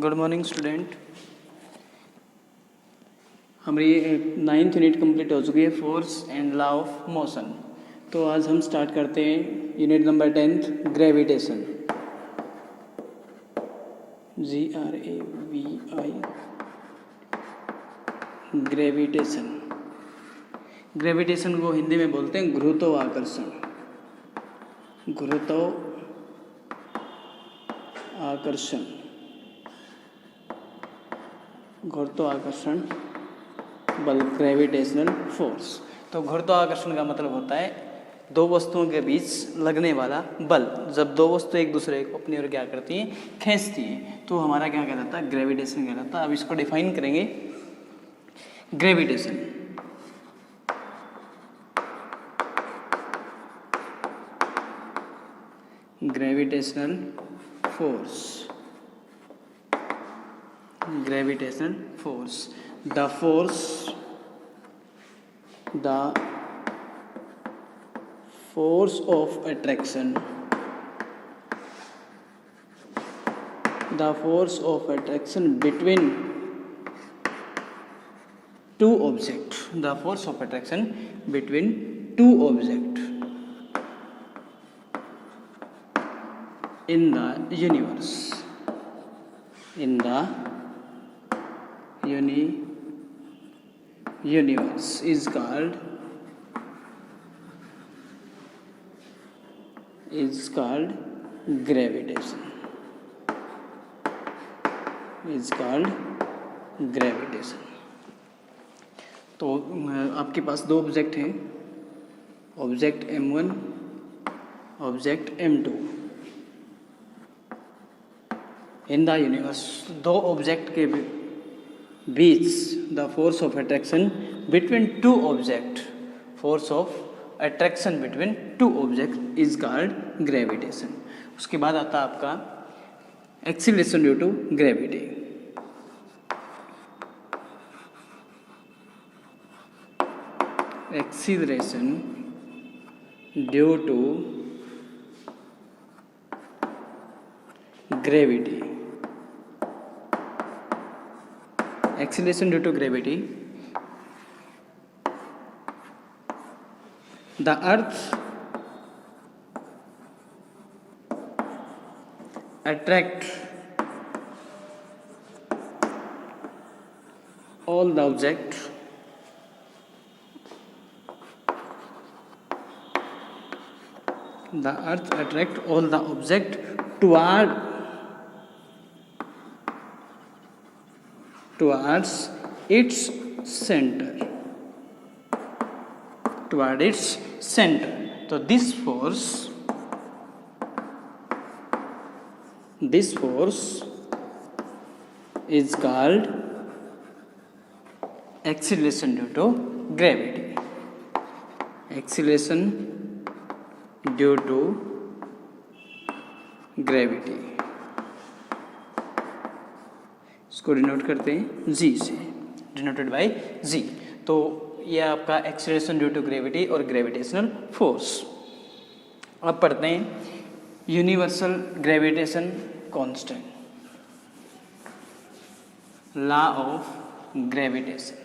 Good morning student. हमारी 9th unit complete हो चुकी है, force and law of motion. तो आज हम स्टार्ट करते हैं unit number 10th, gravitation. GRAVI, gravitation. Gravitation को हिंदी में बोलते हैं गुरुत्वाकर्षण। गुरुत्वाकर्षण, गुरुत्वाकर्षण बल, ग्रेविटेशनल फोर्स। तो गुरुत्वाकर्षण का मतलब होता है दो वस्तुओं के बीच लगने वाला बल। जब दो वस्तु एक दूसरे को अपनी ओर क्या करती हैं, खींचती हैं, तो हमारा क्या कहलाता है, ग्रेविटेशन कहलाता है। अब इसको डिफाइन करेंगे। Gravitation, gravitational force, gravitational force, the force of attraction, the force of attraction between two objects, the force of attraction between two objects in the universe, in the universe is called gravitation, is called gravitation। तो आपके पास दो object हैं, object M1, object M2 in the universe. दो object के बीच the force of attraction between two object, force of attraction between two object is called gravitation. उसके बाद आता है आपका acceleration due to gravity. Acceleration due to gravity, acceleration due to gravity, the earth attract all the object towards its center, toward its center। तो this force is called acceleration due to gravity, acceleration due to gravity। इसको denote करते हैं G से, denoted by G। तो ये आपका acceleration due to gravity और gravitational force. अब पढ़ते हैं universal gravitation constant, law of gravitation.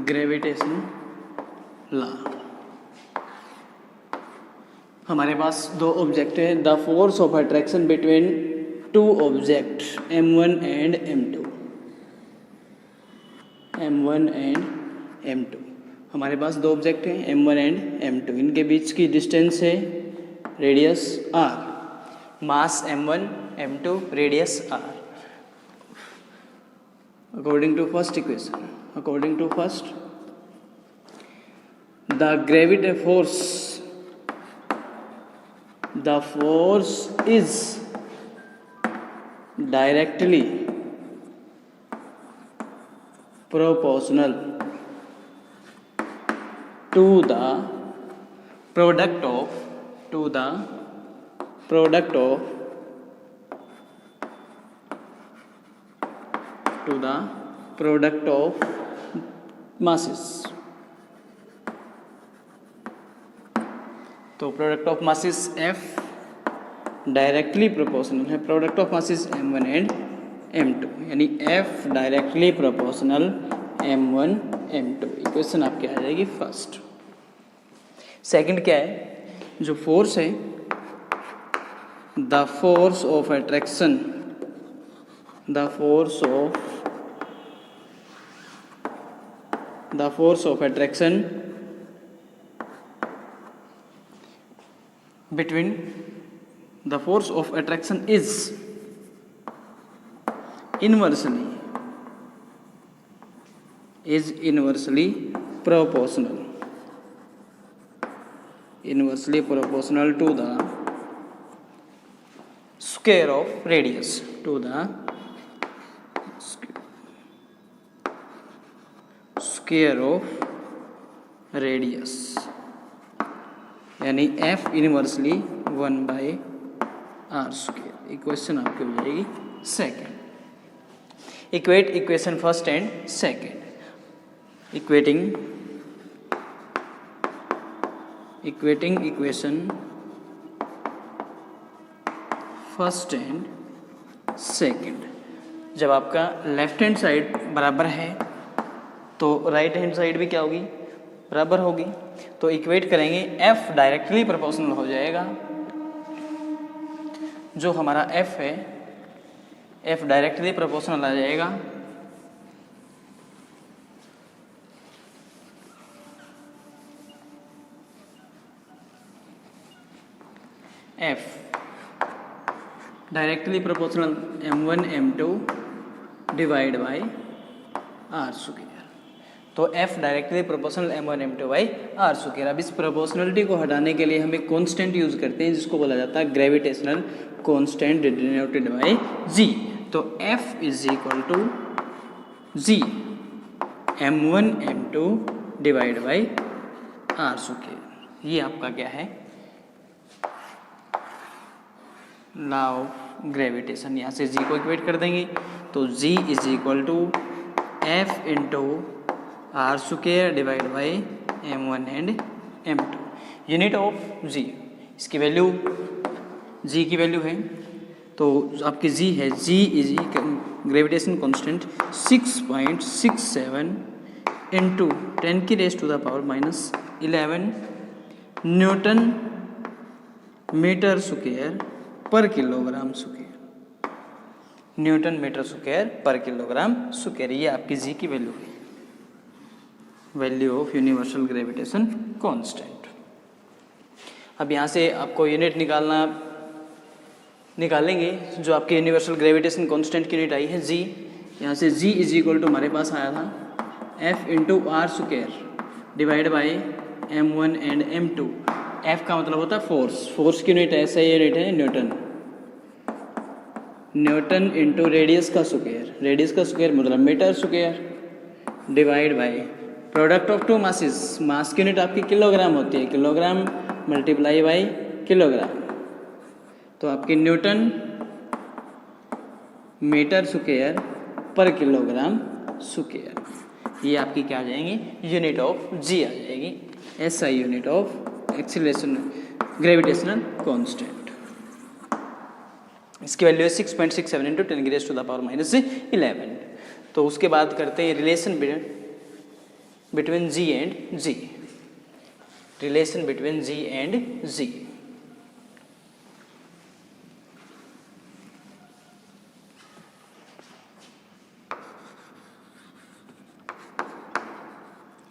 Gravitation law. हमारे पास दो ऑब्जेक्ट है, the force of attraction between two object M1 and M2। हमारे पास दो ऑब्जेक्ट हैं M1 एंड M2, इनके बीच की डिस्टेंस है radius R, mass M1 M2, radius R। According to first equation, the gravitational force, the force is directly proportional to the product of to the product of masses. तो product of masses F directly proportional है product of masses M1 and M2, यानी F directly proportional M1 M2। Equation आपकी आ जाएगी first. Second क्या है, जो force है, the force of attraction, the force of attraction between the force of attraction is inversely proportional to the square of radius, to the square of radius, यानी F inversely 1/r²। Equation आपकी हो जाएगी second. Equate equation first and second. Equating equation first and second. जब आपका left hand side बराबर है तो right hand side भी क्या होगी, बराबर होगी। तो इक्वेट करेंगे, F डायरेक्टली प्रोपोर्शनल हो जाएगा, जो हमारा F है F डायरेक्टली प्रोपोर्शनल आ जाएगा F directly proportional M1 M2 divide by r²। तो F directly proportional M1 M2 by r²। अब इस प्रोपोर्शनलिटी को हटाने के लिए हम एक कांस्टेंट यूज करते हैं जिसको बोला जाता है gravitational constant denoted by G। तो F is equal to G M1 M2 divide by r²। ये आपका क्या है, लॉ ऑफ ग्रेविटेशन। यहाँ से G को इक्वेट कर देंगे तो G is equal to F into r² divide by M1 and M2। Unit of G, इसकी वैल्यू G की वैल्यू है तो आपकी G है, G is gravitation constant 6.67 into 10⁻⁻11 newton metre square पर kilogram square, newton metre square पर kilogram square. ये आपकी G की वैल्यू है, value of universal gravitation constant. अब यहाँ से आपको यूनिट निकालेंगे जो आपके यूनिवर्सल ग्रेविटेशन कांस्टेंट की यूनिट आई है G। यहाँ से G इज इक्वल टू हमारे पास आया था F into r² divide by M1 and M2। F का मतलब होता है फोर्स, फोर्स की यूनिट ऐसा ही यूनिट है न्यूटन, न्यूटन इंटू रेडियस का स्क्वायर, रेडियस का स्क्वायर मतलब metre square divide by product of two masses, mass की यूनिट आपकी किलोग्राम होती है, किलोग्राम मल्टीप्लाई बाई किलोग्राम। तो आपकी न्यूटन मीटर स्क्वायर पर किलोग्राम स्क्वायर, ये आपकी क्या आ जाएंगी, यूनिट ऑफ G आ जाएगी, SI unit of acceleration gravitational constant. इसकी वैल्यू है 6.67 इंटू 10⁻⁻11। तो उसके बाद करते हैं relation between G and G, relation between G and G।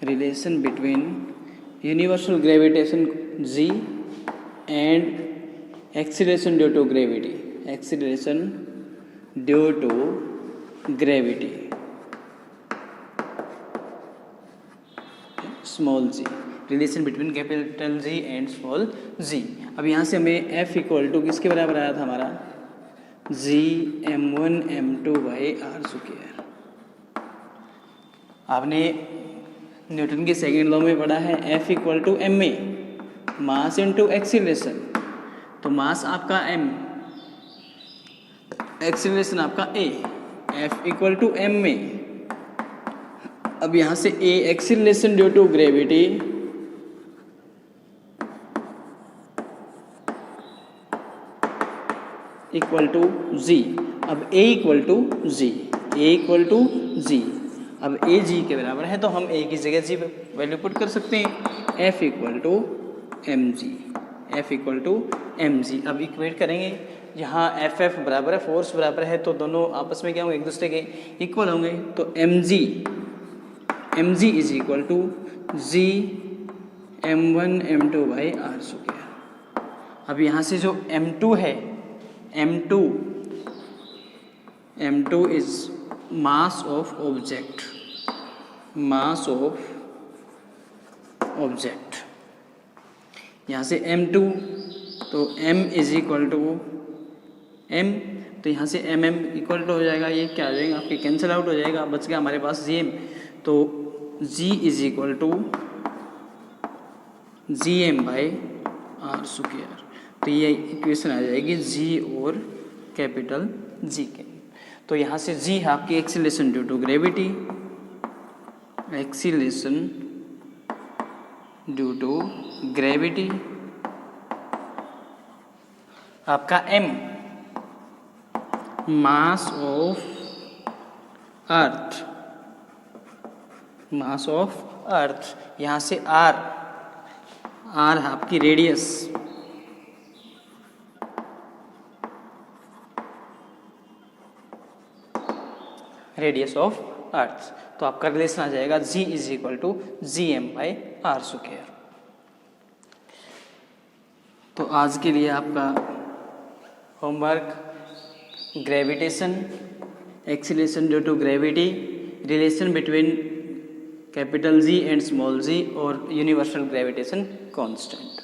relation between universal gravitation G and acceleration due to gravity, acceleration due to gravity small g, relation between capital G and small g। अब यहाँ से हमें F equal to किसके बराबर आया था हमारा, G M1 M2 by r²। आपने न्यूटन के सेकेंड लॉ में पढ़ा है F equal to ma, mass into acceleration. तो मास आपका m, एक्सीलरेशन आपका a, F equal to m में, अब यहाँ से A acceleration due to gravity equal to G. अब A equal to G, A equal to G, अब A जी के बराबर है तो हम A की जगह जी वैल्यू पुट कर सकते हैं। F equal to M G, F equal to M G. अब इक्वेट करेंगे, यहाँ एफ एफ बराबर है, फोर्स बराबर है, तो दोनों आपस में क्या होंगे, एक दूसरे के इक्वल होंगे। तो M G is equal to G m1 m2 by R square. अब यहाँ से जो m2 है, m2 is mass of object, mass of object. यहाँ से m2 तो m is equal to m, तो यहाँ से mm इक्वल टू हो जाएगा, ये क्या हो जाएगा आपके कैंसिल आउट हो जाएगा, बच गया हमारे पास gm। तो g is equal to gm by R square. तो ये इक्वेशन आ जाएगी g और कैपिटल G के। तो यहाँ से g है आपकी acceleration due to gravity, acceleration due to gravity. आपका m mass of earth, mass of earth. यहाँ से r है आपकी रेडियस, रेडियस ऑफ अर्थ। तो आपका रिलेशन आ जाएगा g is equal to G M by R square. तो आज के लिए आपका homework gravitation, acceleration due to gravity, relation between capital G and small g और यूनिवर्सल ग्रेविटेशन कांस्टेंट।